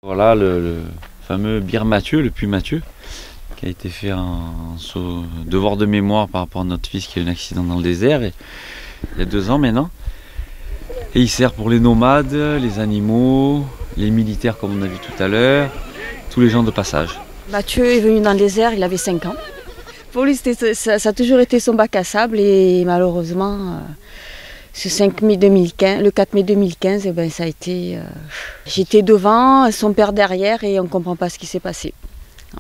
Voilà le fameux Bir Mathieu, le puits Mathieu, qui a été fait en devoir de mémoire par rapport à notre fils qui a eu un accident dans le désert il y a 2 ans maintenant. Et il sert pour les nomades, les animaux, les militaires comme on a vu tout à l'heure, tous les gens de passage. Mathieu est venu dans le désert, il avait 5 ans. Pour lui, ça a toujours été son bac à sable et malheureusement, ce 5 mai 2015, le 4 mai 2015, ça a été... J'étais devant, son père derrière et on ne comprend pas ce qui s'est passé.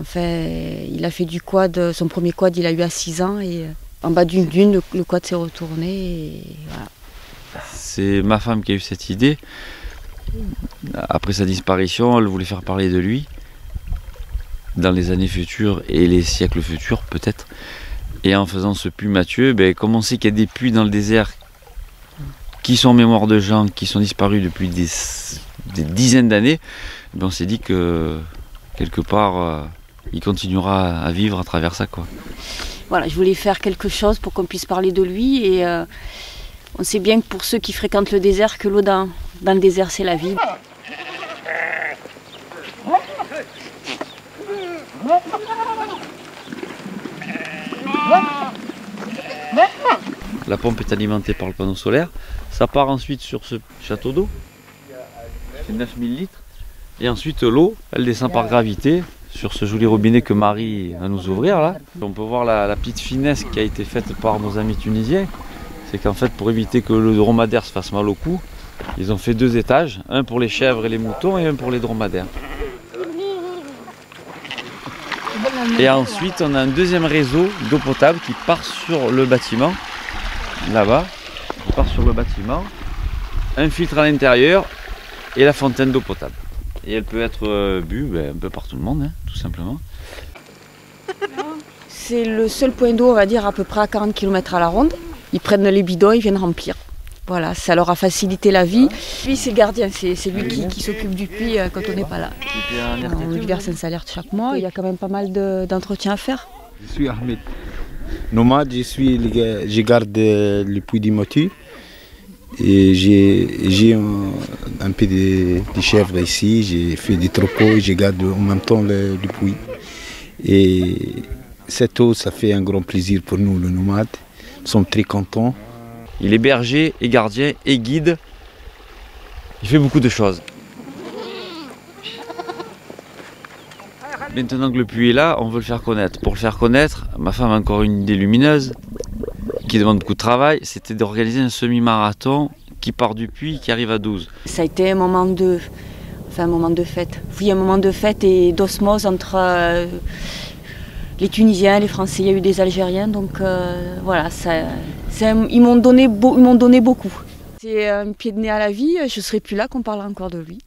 Enfin, il a fait du quad, son premier quad il a eu à 6 ans et en bas d'une dune, le quad s'est retourné et voilà. C'est ma femme qui a eu cette idée. Après sa disparition, elle voulait faire parler de lui dans les années futures et les siècles futurs peut-être. Et en faisant ce puits Mathieu, comme on sait qu'il y a des puits dans le désert qui sont en mémoire de gens qui sont disparus depuis des dizaines d'années, on s'est dit que quelque part il continuera à vivre à travers ça, quoi. Voilà, je voulais faire quelque chose pour qu'on puisse parler de lui et on sait bien que pour ceux qui fréquentent le désert, que l'eau dans le désert c'est la vie. La pompe est alimentée par le panneau solaire. Ça part ensuite sur ce château d'eau. C'est 9000 litres. Et ensuite l'eau, elle descend par gravité sur ce joli robinet que Marie va nous ouvrir là. On peut voir la petite finesse qui a été faite par nos amis tunisiens. C'est qu'en fait, pour éviter que le dromadaire se fasse mal au cou, ils ont fait 2 étages, un pour les chèvres et les moutons et un pour les dromadaires. Et ensuite, on a un deuxième réseau d'eau potable qui part sur le bâtiment, là-bas, qui part sur le bâtiment, un filtre à l'intérieur et la fontaine d'eau potable. Et elle peut être bue un peu par tout le monde, hein, tout simplement. C'est le seul point d'eau, on va dire, à peu près à 40 km à la ronde. Ils prennent les bidons, ils viennent remplir. Voilà, ça leur a facilité la vie. Lui, c'est le gardien, c'est lui qui s'occupe du puits quand on n'est pas là. On lui verse un salaire chaque mois. Il y a quand même pas mal d'entretien à faire. Je suis Ahmed, nomade, je garde le puits du Mathieu. Et j'ai un peu de chèvres ici, j'ai fait des troupeaux et je garde en même temps le puits. Et cette eau, ça fait un grand plaisir pour nous, les nomades. Nous sommes très contents. Il est berger et gardien et guide. Il fait beaucoup de choses. Maintenant que le puits est là, on veut le faire connaître. Pour le faire connaître, ma femme a encore une idée lumineuse qui demande beaucoup de travail, c'était d'organiser un semi-marathon qui part du puits qui arrive à 12. Ça a été un moment de fête. Oui, un moment de fête et d'osmose entre les Tunisiens, les Français, il y a eu des Algériens, donc voilà, ils m'ont donné beaucoup. C'est un pied de nez à la vie, je ne serai plus là qu'on parlera encore de lui.